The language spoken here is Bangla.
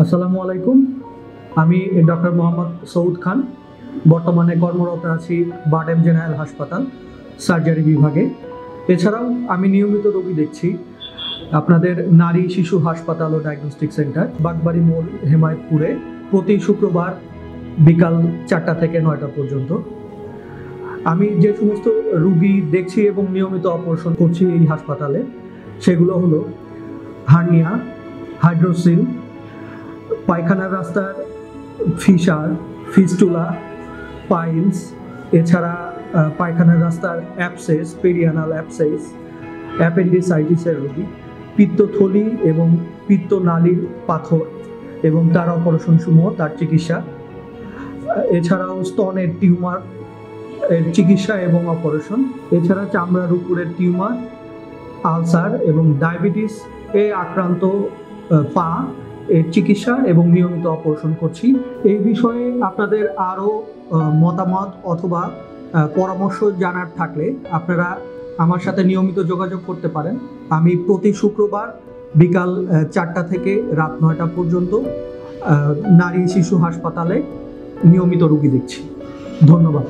আসসালামু আলাইকুম। আমি ডক্টর মোহাম্মদ সৌদ খান। বর্তমানে কর্মরত আছি বারডেম জেনারেল হাসপাতাল সার্জারি বিভাগে। এছাড়াও আমি নিয়মিত রোগী দেখছি আপনাদের নারী শিশু হাসপাতাল ও ডায়াগনস্টিক সেন্টার বাগবাড়ি মোড় হেমায়তপুরে প্রতি শুক্রবার বিকাল 4টা থেকে 9টা পর্যন্ত। আমি যে সমস্ত রুগী দেখছি এবং নিয়মিত অপারেশন করছি এই হাসপাতালে সেগুলো হলো হার্নিয়া, হাইড্রোসিল, পায়খানার রাস্তার ফিশার, ফিস্টুলা, পাইলস, এছাড়া পায়খানার রাস্তার অ্যাবসেস, পেরিয়ানাল অ্যাবসেস, অ্যাপেন্ডিসাইটিসের রোগী, পিত্তথলি এবং পিত্তনালীর পাথর এবং তার অপারেশন সমূহ, তার চিকিৎসা, এছাড়াও স্তনের টিউমার এর চিকিৎসা এবং অপারেশন, এছাড়া চামড়ার উপরের টিউমার, আলসার এবং ডায়াবেটিস এ আক্রান্ত পা এর চিকিৎসা এবং নিয়মিত অপারেশন করছি। এই বিষয়ে আপনাদের আরও মতামত অথবা পরামর্শ জানার থাকলে আপনারা আমার সাথে নিয়মিত যোগাযোগ করতে পারেন। আমি প্রতি শুক্রবার বিকাল 4টা থেকে রাত 9টা পর্যন্ত নারী শিশু হাসপাতালে নিয়মিত রোগী দেখছি। ধন্যবাদ।